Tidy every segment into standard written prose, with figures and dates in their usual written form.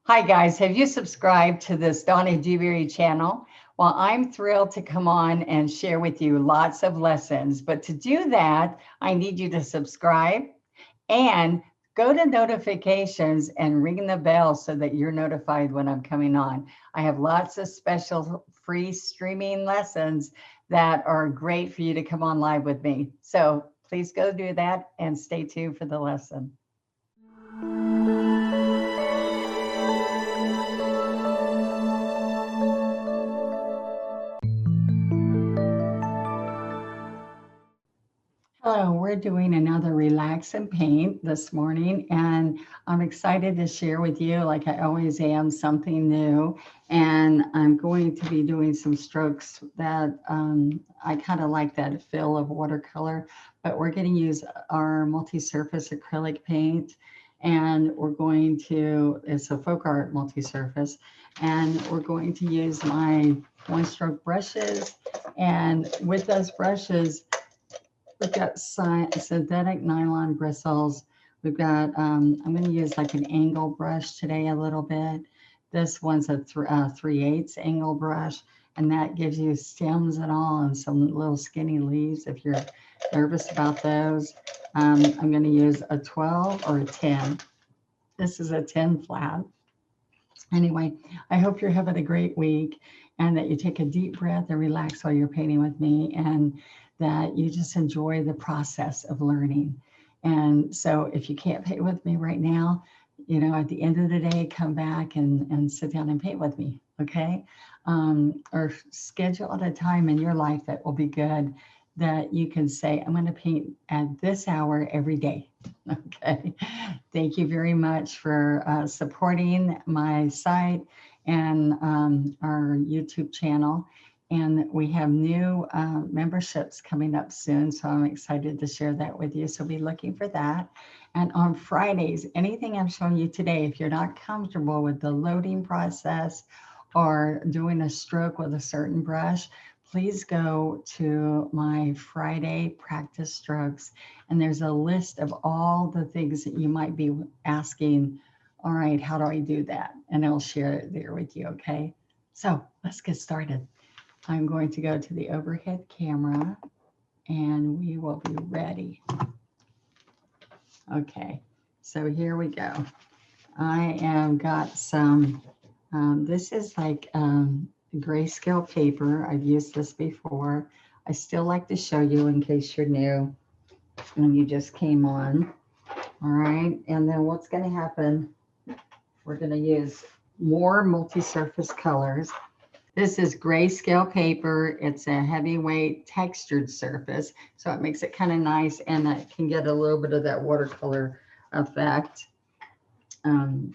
Hi guys, have you subscribed to this Donna Dewberry channel? Well, I'm thrilled to come on and share with you lots of lessons, but to do that, I need you to subscribe and go to notifications and ring the bell so that you're notified when I'm coming on. I have lots of special free streaming lessons that are great for you to come on live with me. So please go do that and stay tuned for the lesson. Hello, we're doing another relax and paint this morning, and I'm excited to share with you, like I always am, something new. And I'm going to be doing some strokes that I kind of like that feel of watercolor, but we're going to use our multi-surface acrylic paint, and we're going to, it's a FolkArt multi-surface, and we're going to use my one-stroke brushes. And with those brushes, we've got synthetic nylon bristles. We've got, I'm going to use like an angle brush today a little bit. This one's a 3/8 angle brush, and that gives you stems and all and some little skinny leaves if you're nervous about those. I'm going to use a 12 or a 10. This is a 10 flat. Anyway, I hope you're having a great week and that you take a deep breath and relax while you're painting with me, and that you just enjoy the process of learning. And so if you can't paint with me right now, you know, at the end of the day, come back and sit down and paint with me, okay? Or schedule at a time in your life that will be good, that you can say, I'm going to paint at this hour every day. Okay. Thank you very much for supporting my site and our YouTube channel. And we have new memberships coming up soon, so I'm excited to share that with you. So be looking for that. And on Fridays, anything I'm showing you today, if you're not comfortable with the loading process or doing a stroke with a certain brush, please go to my Friday practice strokes. And there's a list of all the things that you might be asking, all right, how do I do that? And I'll share it there with you, okay? So let's get started. I'm going to go to the overhead camera and we will be ready. Okay, so here we go. I am got some, this is like grayscale paper. I've used this before. I still like to show you in case you're new and you just came on. All right, and then what's going to happen, we're going to use more multi-surface colors. This is grayscale paper. It's a heavyweight textured surface, so it makes it kind of nice, and it can get a little bit of that watercolor effect. And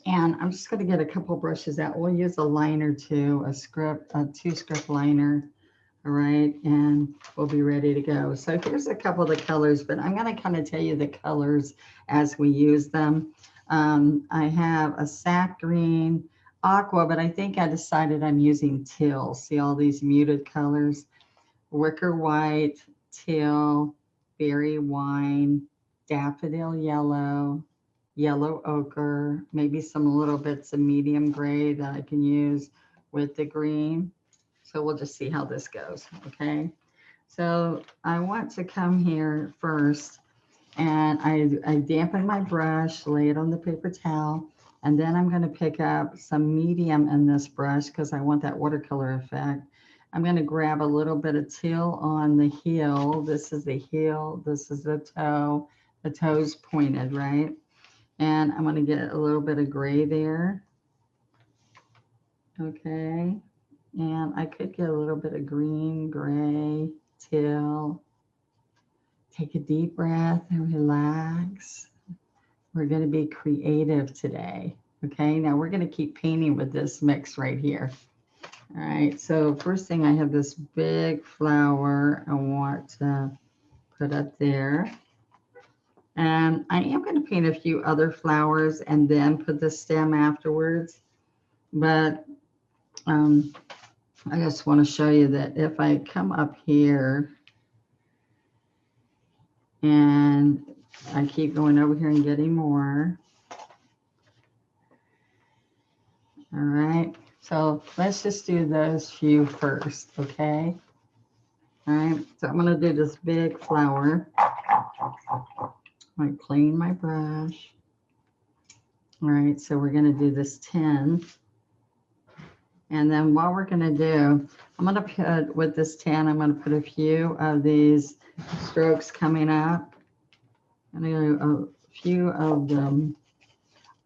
I'm just going to get a couple brushes out. We'll use a liner too, a 2-script liner. All right, and we'll be ready to go. So here's a couple of the colors, but I'm going to kind of tell you the colors as we use them. I have a sap green, aqua, but I think I decided I'm using teal. See all these muted colors? Wicker white, teal, berry wine, daffodil yellow, yellow ochre, maybe some little bits of medium gray that I can use with the green. So we'll just see how this goes, okay? So I want to come here first, and I dampen my brush, lay it on the paper towel, and then I'm going to pick up some medium in this brush because I want that watercolor effect. I'm going to grab a little bit of teal on the heel. This is the heel, this is the toe. The toe's pointed, right? And I'm going to get a little bit of gray there. Okay. And I could get a little bit of green, gray, teal. Take a deep breath and relax. We're going to be creative today. Okay, now we're going to keep painting with this mix right here. All right, so first thing, I have this big flower I want to put up there. And I am going to paint a few other flowers and then put the stem afterwards. But I just want to show you that if I come up here and I keep going over here and getting more, All right, so let's just do those few first, okay? All right, so I'm gonna do this big flower. I'm gonna clean my brush. All right, so we're gonna do this 10. And then what we're gonna do, I'm gonna put, with this 10, I'm gonna put a few of these strokes coming up. I'm gonna do a few of them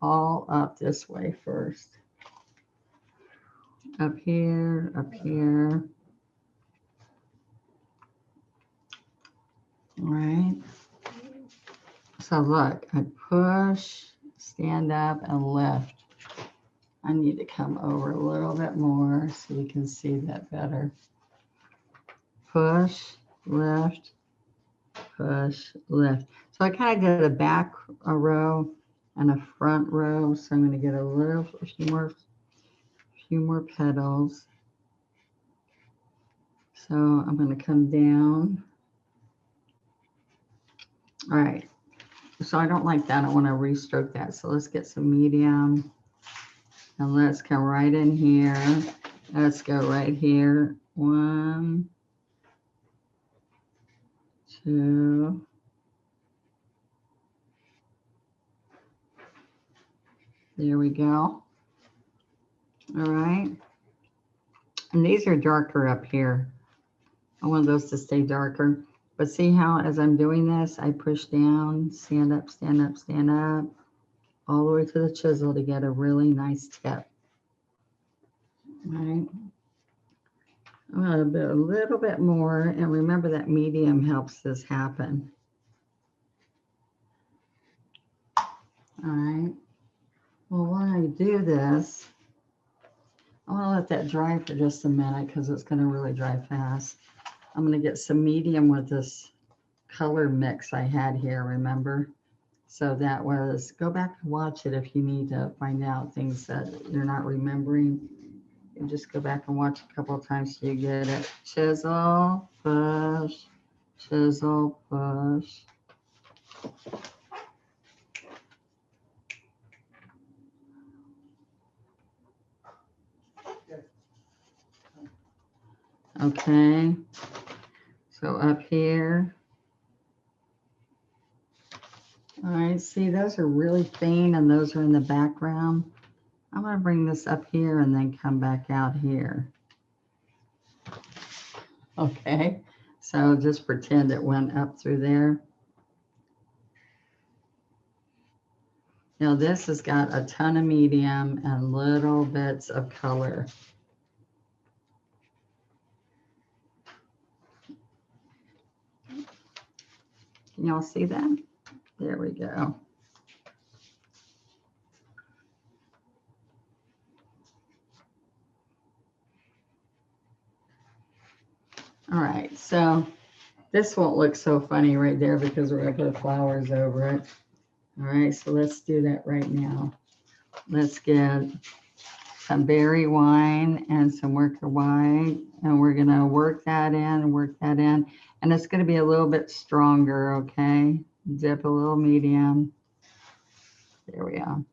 all up this way first. Up here, up here. All right. So look, I push, stand up, and lift. I need to come over a little bit more so you can see that better. Push, lift, push, lift. So I kind of did a back row and a front row. So I'm going to get a few more petals. So I'm going to come down. All right. So I don't like that. I want to restroke that. So let's get some medium. And let's come right in here. Let's go right here. 1, 2. There we go. All right. And these are darker up here. I want those to stay darker. But see how as I'm doing this, I push down, stand up, stand up, stand up, all the way to the chisel to get a really nice tip. All right. I'm going to do a little bit more. And remember that medium helps this happen. All right. Well, when I do this, I'm going to let that dry for just a minute because it's going to really dry fast. I'm going to get some medium with this color mix I had here, remember? So that was, go back and watch it if you need to find out things that you're not remembering. You just go back and watch a couple of times so you get it. Chisel, push, chisel, push. Okay, so up here. All right, see, those are really thin and those are in the background. I'm going to bring this up here and then come back out here. Okay, so just pretend it went up through there. Now this has got a ton of medium and little bits of color. Can y'all see that? There we go. All right, so this won't look so funny right there because we're gonna put flowers over it. All right, so let's do that right now. Let's get some berry wine and some worker white, and we're gonna work that in, and it's gonna be a little bit stronger, okay? Dip a little medium. There we are.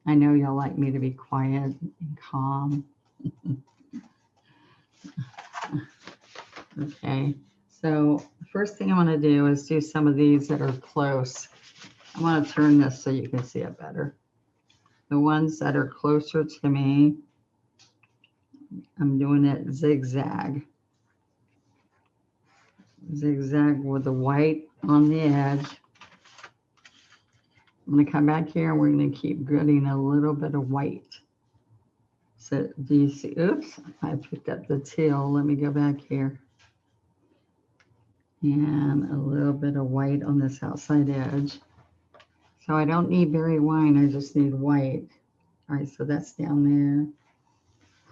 I know y'all like me to be quiet and calm. Okay, so the first thing I want to do is do some of these that are close. I want to turn this so you can see it better. The ones that are closer to me, I'm doing it zigzag. Zigzag with the white on the edge. I'm going to come back here and we're going to keep getting a little bit of white. So do you see? Oops, I picked up the teal. Let me go back here. And a little bit of white on this outside edge. So I don't need berry wine, I just need white. All right, so that's down there.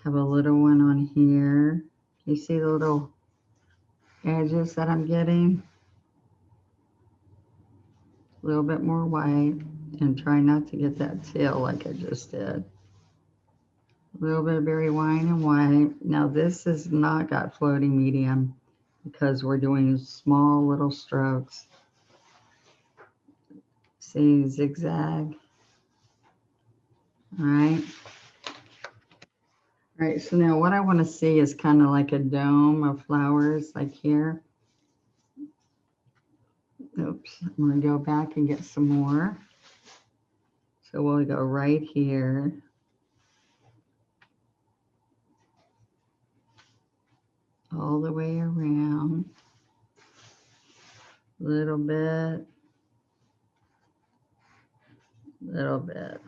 Have a little one on here. You see the little edges that I'm getting? A little bit more white and try not to get that teal like I just did. A little bit of berry wine and white. Now this has not got floating medium because we're doing small little strokes. See, zigzag. All right. All right, so now what I want to see is kind of like a dome of flowers, like here. Oops, I'm going to go back and get some more. So we'll go right here. All the way around. Little bit. Little bit.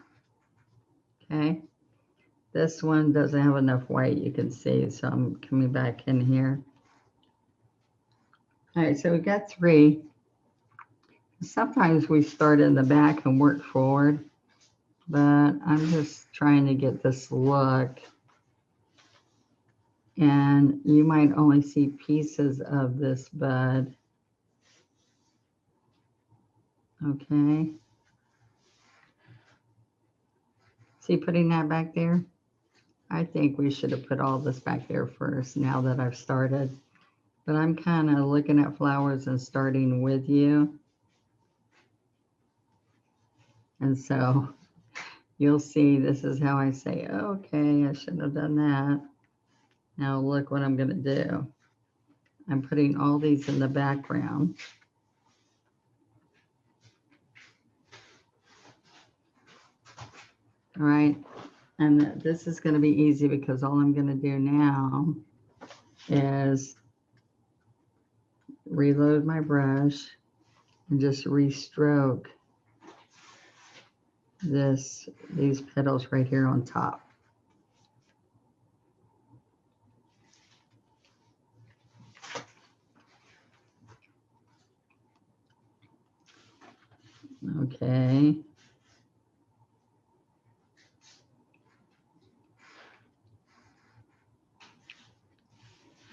Okay. This one doesn't have enough white, you can see, so I'm coming back in here. All right, so we got 3. Sometimes we start in the back and work forward, but I'm just trying to get this look. And you might only see pieces of this bud. Okay. See putting that back there? I think we should have put all this back there first now that I've started. But I'm kind of looking at flowers and starting with you. And so you'll see this is how I say, okay, I shouldn't have done that. Now look what I'm going to do. I'm putting all these in the background. All right. And this is going to be easy because all I'm going to do now is reload my brush and just restroke these petals right here on top. Okay.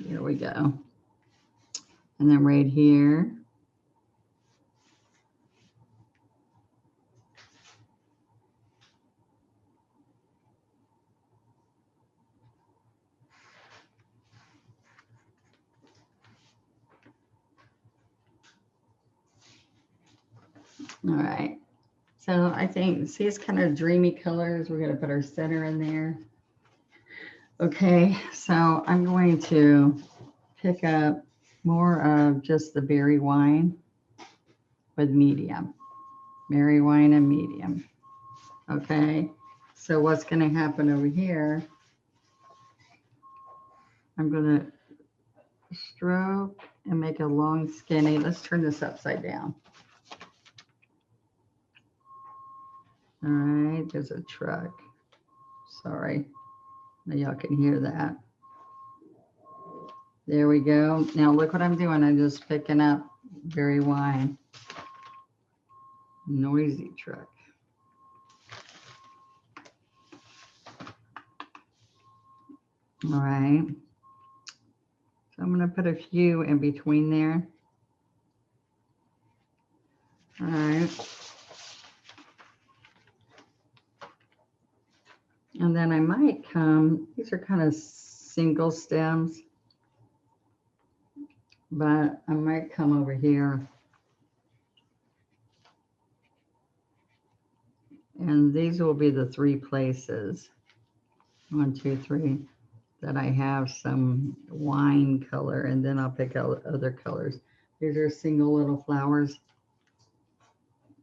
Here we go. And then right here. All right. So I think, see, it's kind of dreamy colors. We're going to put our center in there. Okay, so I'm going to pick up more of just the berry wine with medium. Berry wine and medium. Okay, so what's going to happen over here, I'm going to stroke and make a long skinny. Let's turn this upside down. All right, there's a truck. Sorry, now y'all can hear that. There we go. Now look what I'm doing. I'm just picking up berry wine. Noisy truck. All right. So I'm going to put a few in between there. All right. And then I might come, these are kind of single stems, but I might come over here. And these will be the 3 places, 1, 2, 3, that I have some wine color, and then I'll pick out other colors. These are single little flowers.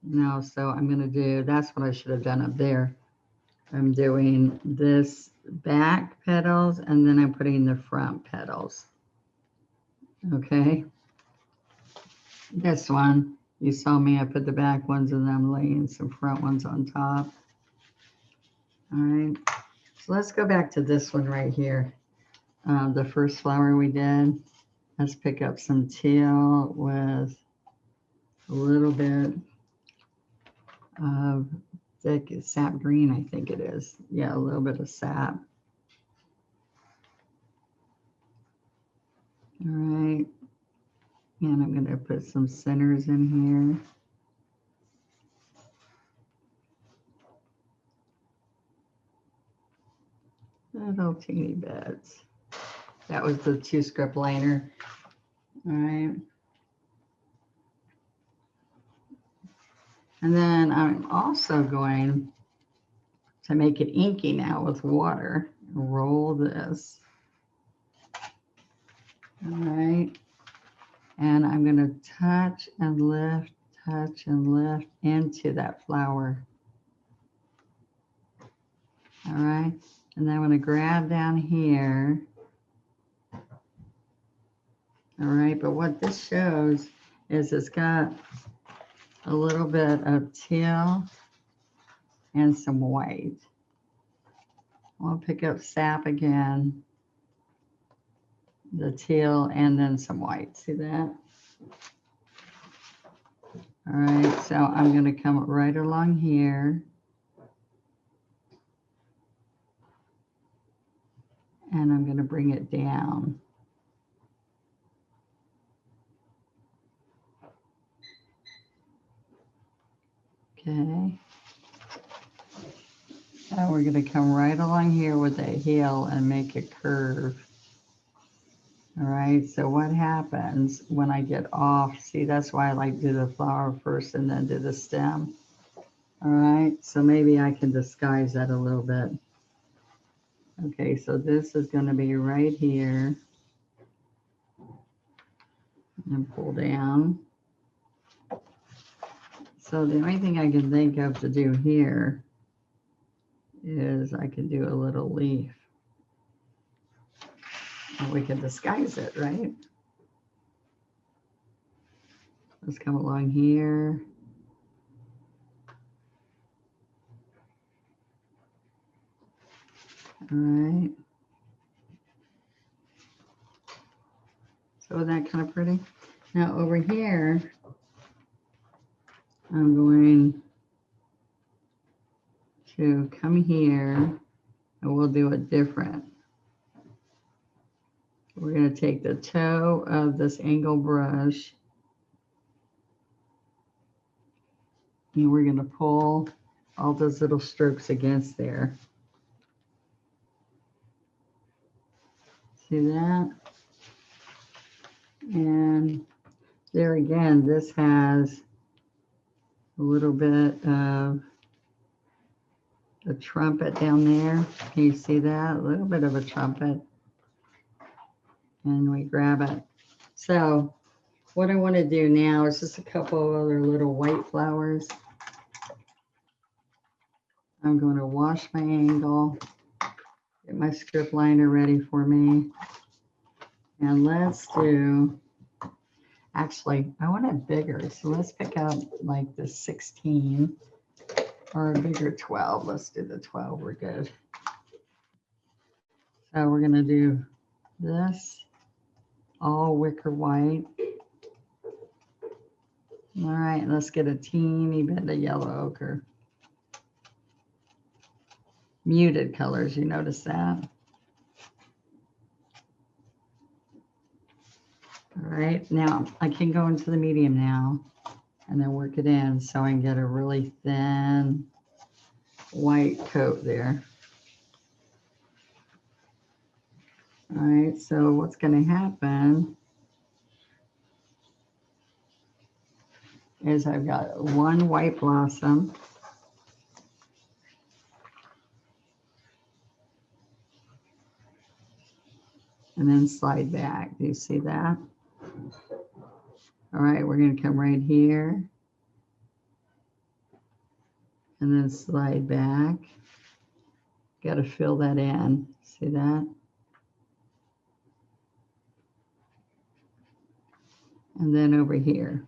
Now, so I'm going to do, that's what I should have done up there. I'm doing this back petals, and then I'm putting the front petals. Okay. This one, you saw me, I put the back ones and I'm laying some front ones on top. All right. So let's go back to this one right here. The first flower we did. Let's pick up some teal with a little bit of thick sap green, I think it is. Yeah, a little bit of sap. All right. And I'm going to put some centers in here. Little teeny bits. That was the 2-script liner. All right. And then I'm also going to make it inky now with water. Roll this. All right. And I'm going to touch and lift into that flower. All right. And then I'm going to grab down here. All right. But what this shows is it's got a little bit of teal and some white. I'll pick up sap again, the teal, and then some white. See that? All right, so I'm going to come right along here. And I'm going to bring it down. Okay. Now we're going to come right along here with that heel and make a curve. All right, so what happens when I get off? See, that's why I like to do the flower first and then do the stem. All right, so maybe I can disguise that a little bit. Okay, so this is going to be right here. And pull down. So the only thing I can think of to do here is I can do a little leaf. And we can disguise it, right? Let's come along here. All right. So isn't that kind of pretty? Now over here, I'm going to come here and we'll do it different. We're going to take the toe of this angle brush and we're going to pull all those little strokes against there. See that? And there again, this has a little bit of a trumpet down there. Can you see that? A little bit of a trumpet. And we grab it. So what I want to do now is just a couple of other little white flowers. I'm going to wash my angle, get my script liner ready for me. And let's do, actually, I want it bigger. So let's pick up like the 16 or a bigger 12. Let's do the 12. We're good. So we're going to do this all wicker white. All right, let's get a teeny bit of yellow ochre. Muted colors, you notice that? All right, now I can go into the medium now and then work it in so I can get a really thin white coat there. All right, so what's going to happen is I've got one white blossom. And then slide back. Do you see that? All right, we're going to come right here. And then slide back. Got to fill that in. See that? And then over here.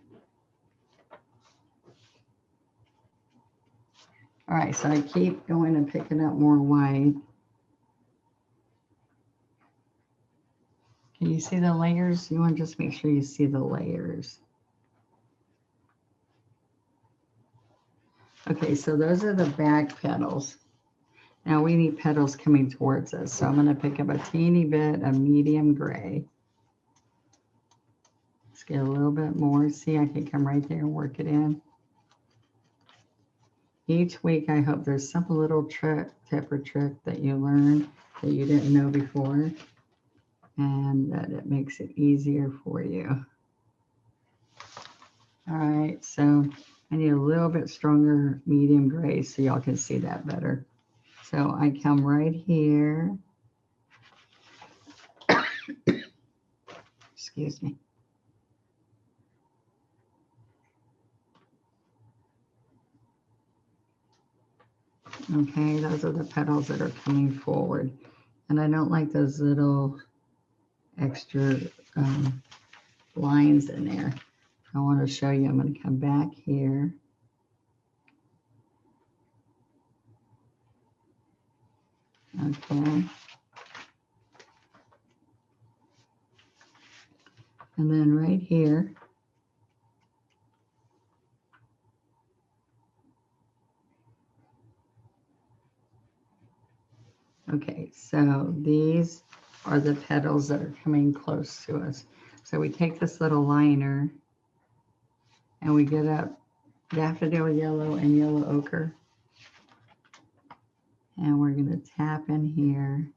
All right, so I keep going and picking up more white. Can you see the layers? You want to just make sure you see the layers. Okay, so those are the back petals. Now we need petals coming towards us. So I'm going to pick up a teeny bit of medium gray. Let's get a little bit more. See, I can come right there and work it in. Each week, I hope there's some little tip or trick that you learn that you didn't know before, and that it makes it easier for you. All right, so I need a little bit stronger medium gray so y'all can see that better. So I come right here. Excuse me. Okay, those are the petals that are coming forward. And I don't like those little extra lines in there. I want to show you. I'm going to come back here. Okay. And then right here. Okay, so these are the petals that are coming close to us. So we take this little liner and we get up daffodil yellow and yellow ochre. And we're going to tap in here.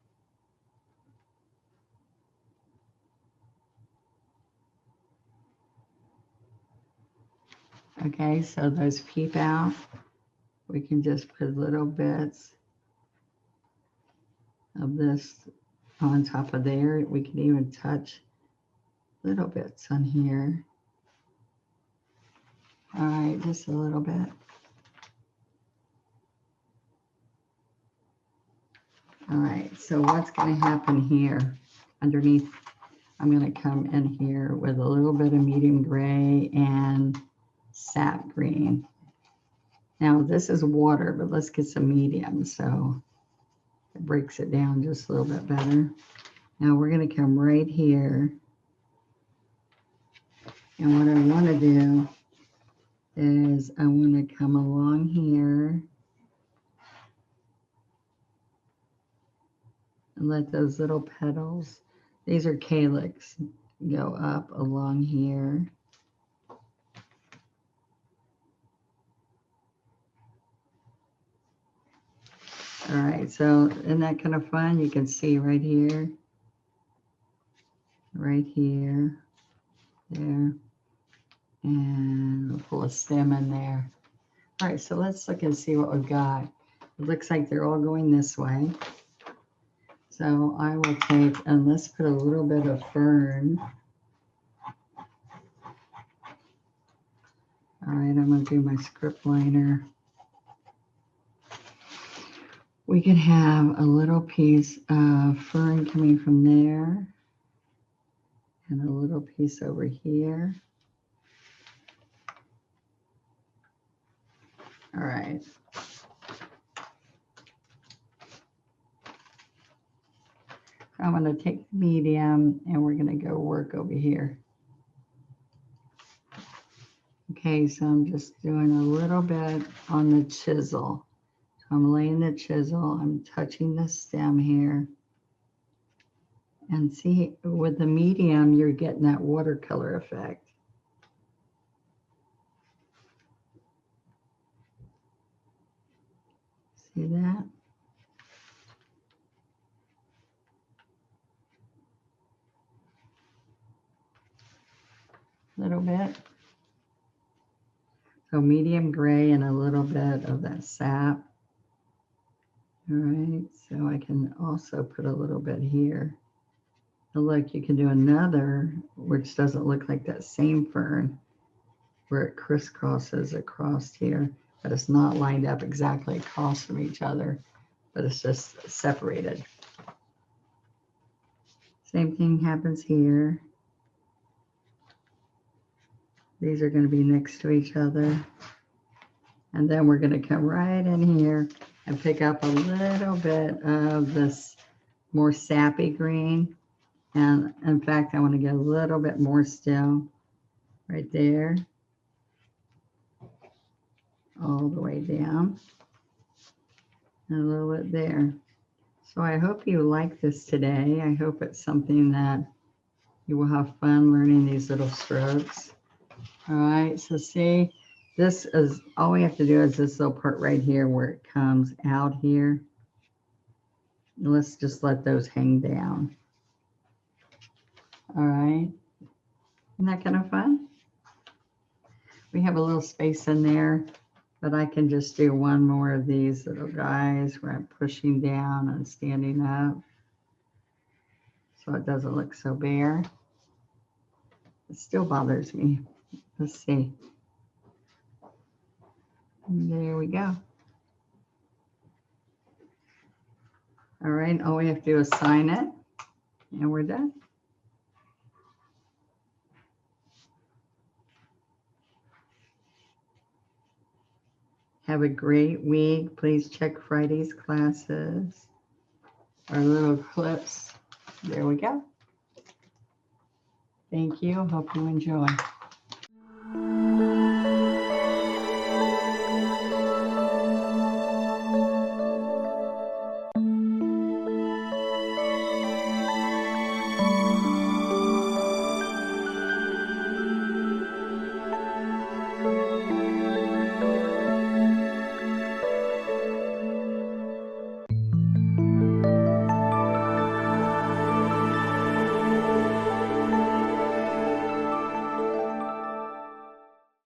Okay, so those peep out. We can just put little bits of this on top of there. We can even touch little bits on here. All right, just a little bit. All right, so what's going to happen here underneath? I'm going to come in here with a little bit of medium gray and sap green. Now this is water, but let's get some medium so it breaks it down just a little bit better. Now we're going to come right here. And what I want to do is I want to come along here and let those little petals, these are calyx, go up along here. All right, so isn't that kind of fun? You can see right here, there, and we'll pull a stem in there. All right, so let's look and see what we've got. It looks like they're all going this way. So I will take, and let's put a little bit of fern. All right, I'm going to do my script liner. We could have a little piece of fern coming from there and a little piece over here. All right. I'm going to take the medium and we're going to go work over here. Okay, so I'm just doing a little bit on the chisel. So I'm laying the chisel, I'm touching the stem here. And see, with the medium, you're getting that watercolor effect. See that? A little bit. So medium gray and a little bit of that sap. All right, so I can also put a little bit here. And look, you can do another, which doesn't look like that same fern, where it crisscrosses across here, but it's not lined up exactly across from each other, but it's just separated. Same thing happens here. These are going to be next to each other. And then we're going to come right in here and pick up a little bit of this more sappy green. And in fact, I want to get a little bit more still right there, all the way down, and a little bit there. So I hope you like this today. I hope it's something that you will have fun learning these little strokes. All right, so see, this is, all we have to do is this little part right here where it comes out here. Let's just let those hang down. All right, isn't that kind of fun? We have a little space in there, But I can just do one more of these little guys where I'm pushing down and standing up, so it doesn't look so bare. It still bothers me. Let's see. There we go. All right, all we have to do is sign it, and we're done. Have a great week. Please check Friday's classes. Our little clips. There we go. Thank you. Hope you enjoy.